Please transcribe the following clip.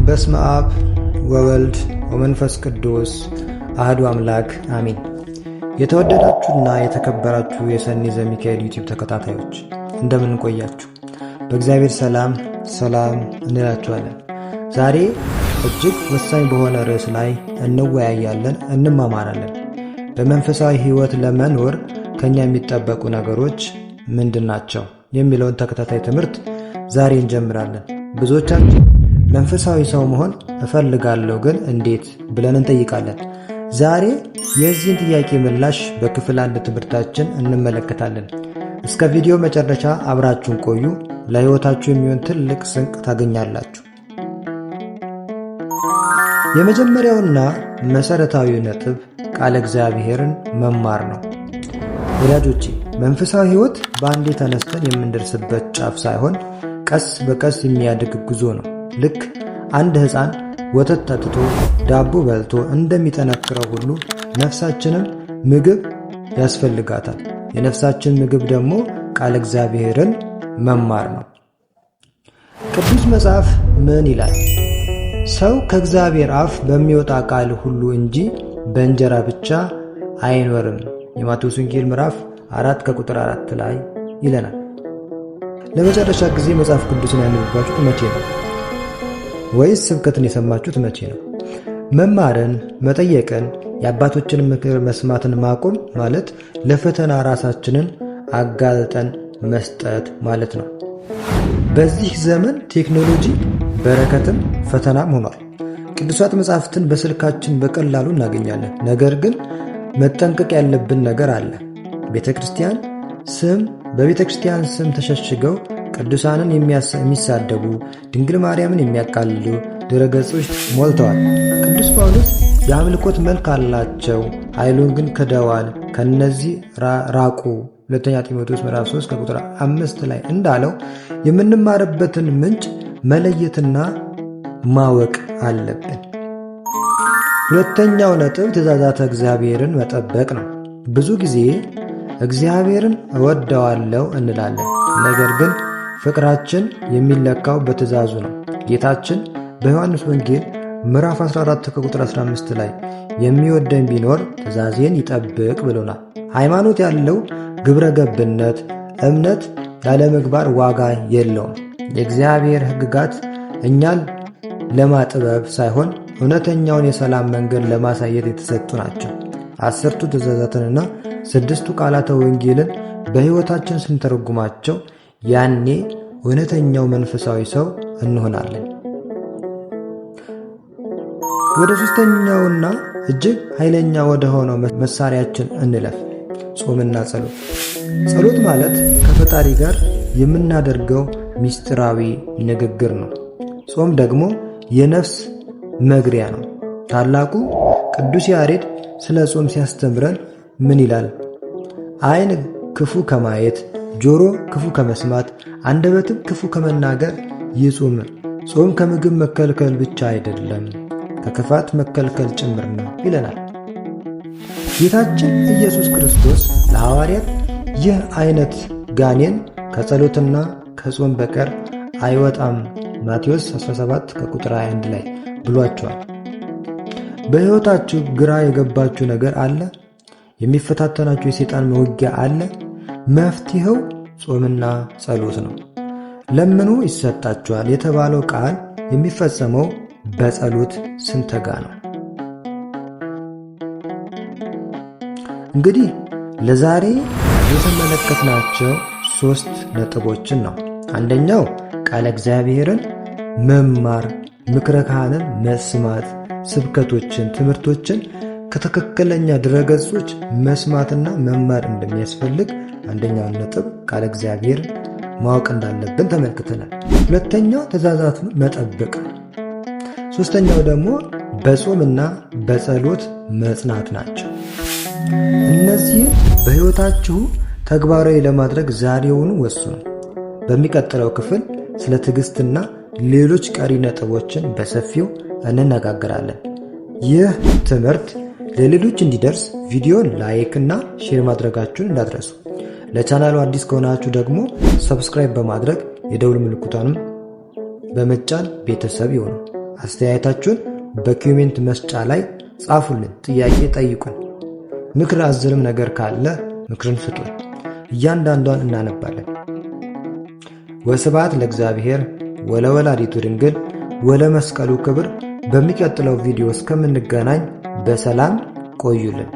በስመ አብ ወወልድ ወመንፈስ ቅዱስ አህዱ አምላክ አሜን። የተወደዳችሁና የተከበራችሁ የሰኒ ዘሚካኤል ዩቲዩብ ተከታታዮች እንደምን ቆያችሁ? በእግዚአብሔር ሰላም እንላችኋለን። ዛሬ እጅግ ወሳኝ በሆነ ርዕስ ላይ እንወያያለን፣ እንማማራለን። በመንፈሳዊ ሕይወት ለመኖር ከኛ የሚጠበቁ ነገሮች ምንድናቸው የሚለውን ተከታታይ ትምህርት ዛሬ እንጀምራለን። ብዙዎቻችን መንፈሳዊ ሰው መሆን እፈልጋለሁ ግን እንዴት ብለን እንጠይቃለን። ዛሬ የዚህን ጥያቄ ምላሽ በክፍል 1 ትምህርታችን እንመለከታለን። እስከ ቪዲዮ መጨረሻ አብራችሁን ቆዩ። ለሕይወታችሁ የሚሆን ትልቅ ስንቅ ታገኛላችሁ። የመጀመሪያውና መሰረታዊው ነጥብ ቃለ እግዚአብሔርን መማር ነው። ወዳጆቼ መንፈሳዊ ሕይወት በአንዴ ተነስተን የምንደርስበት ጫፍ ሳይሆን ቀስ በቀስ የሚያድግ ጉዞ ነው። ልክ አንድ ሕፃን ወተት ጠጥቶ ዳቦ በልቶ እንደሚጠነክረው ሁሉ ነፍሳችንም ምግብ ያስፈልጋታል። የነፍሳችን ምግብ ደግሞ ቃለ እግዚአብሔርን መማር ነው። ቅዱስ መጽሐፍ ምን ይላል? ሰው ከእግዚአብሔር አፍ በሚወጣ ቃል ሁሉ እንጂ በእንጀራ ብቻ አይኖርም። የማቴዎስ ወንጌል ምዕራፍ 4 ከቁጥር 4 ላይ ይለናል። ለመጨረሻ ጊዜ መጽሐፍ ቅዱስን ያነበባችሁት መቼ ነው? ወይስ ስብከትን የሰማችሁት መቼ ነው? መማርን፣ መጠየቅን፣ የአባቶችን ምክር መስማትን ማቆም ማለት ለፈተና ራሳችንን አጋልጠን መስጠት ማለት ነው። በዚህ ዘመን ቴክኖሎጂ በረከትም ፈተናም ሆኗል። ቅዱሳት መጻሕፍትን በስልካችን በቀላሉ እናገኛለን። ነገር ግን መጠንቀቅ ያለብን ነገር አለ። በቤተ ክርስቲያን ስም ተሸሽገው ቅዱሳንን የሚሳደቡ፣ ድንግል ማርያምን የሚያቃልሉ ድረገጾች ሞልተዋል። ቅዱስ ጳውሎስ የአምልኮት መልክ አላቸው፣ ኃይሉን ግን ክደዋል፣ ከነዚህ ራቁ 2 ጢሞቴዎስ ምዕራፍ 3 ከቁጥር 5 ላይ እንዳለው የምንማርበትን ምንጭ መለየትና ማወቅ አለብን። ሁለተኛው ነጥብ ትእዛዛተ እግዚአብሔርን መጠበቅ ነው። ብዙ ጊዜ እግዚአብሔርን እወደዋለሁ እንላለን፣ ነገር ግን ፍቅራችን የሚለካው በትእዛዙ ነው። ጌታችን በዮሐንስ ወንጌል ምዕራፍ 14 ከቁጥር 15 ላይ የሚወደኝ ቢኖር ትእዛዜን ይጠብቅ ብሎናል። ሃይማኖት ያለው ግብረ ገብነት እምነት ያለ ምግባር ዋጋ የለውም። የእግዚአብሔር ሕግጋት እኛን ለማጥበብ ሳይሆን እውነተኛውን የሰላም መንገድ ለማሳየት የተሰጡ ናቸው። 10ቱ ትእዛዛትንና 6ቱ ቃላተ ወንጌልን በሕይወታችን ስንተረጉማቸው ያኔ እውነተኛው መንፈሳዊ ሰው እንሆናለን። ወደ ሦስተኛውና እጅግ ኃይለኛ ወደ ሆነው መሳሪያችን እንለፍ፣ ጾምና ጸሎት። ጸሎት ማለት ከፈጣሪ ጋር የምናደርገው ምስጢራዊ ንግግር ነው። ጾም ደግሞ የነፍስ መግሪያ ነው። ታላቁ ቅዱስ ያሬድ ስለ ጾም ሲያስተምረን ምን ይላል? ዓይን ክፉ ከማየት፣ ጆሮ ክፉ ከመስማት፣ አንደበትም ክፉ ከመናገር ይጹም። ጾም ከምግብ መከልከል ብቻ አይደለም፣ ከክፋት መከልከል ጭምር ነው ይለናል። ጌታችን ኢየሱስ ክርስቶስ ለሐዋርያት ይህ አይነት ጋኔን ከጸሎትና ከጾም በቀር አይወጣም ማቴዎስ 17 ከቁጥር 21 ላይ ብሏቸዋል። በሕይወታችሁ ግራ የገባችሁ ነገር አለ? የሚፈታተናችሁ የሰይጣን መውጊያ አለ? መፍትሄው ጾምና ጸሎት ነው። ለምኑ ይሰጣችኋል የተባለው ቃል የሚፈጸመው በጸሎት ስንተጋ ነው። እንግዲህ ለዛሬ የተመለከትናቸው 3 ነጥቦችን ነው። አንደኛው ቃለ እግዚአብሔርን መማር፣ ምክረ ካህንን መስማት፣ ስብከቶችን፣ ትምህርቶችን ከትክክለኛ ድረገጾች መስማትና መማር እንደሚያስፈልግ አንደኛውን ነጥብ ቃለ እግዚአብሔር ማወቅ እንዳለብን ተመልክተናል። ሁለተኛው ትእዛዛቱን መጠበቅ፣ ሶስተኛው ደግሞ በጾምና በጸሎት መጽናት ናቸው። እነዚህ በሕይወታችሁ ተግባራዊ ለማድረግ ዛሬውኑ ወስኑ። በሚቀጥለው ክፍል ስለ ትዕግስትና ሌሎች ቀሪ ነጥቦችን በሰፊው እንነጋገራለን። ይህ ትምህርት ለሌሎች እንዲደርስ ቪዲዮን ላይክ እና ሼር ማድረጋችሁን እንዳትረሱ። ለቻናሉ አዲስ ከሆናችሁ ደግሞ ሰብስክራይብ በማድረግ የደውል ምልክቱንም በመጫን ቤተሰብ ይሁኑ። አስተያየታችሁን በኮሜንት መስጫ ላይ ጻፉልን፣ ጥያቄ ጠይቁን። ምክር አዘልም ነገር ካለ ምክርን ስጡን፣ እያንዳንዷን እናነባለን። ወስብሐት ለእግዚአብሔር ወለወላዲቱ ድንግል ወለመስቀሉ ክብር። በሚቀጥለው ቪዲዮ እስከምንገናኝ በሰላም ቆዩልን።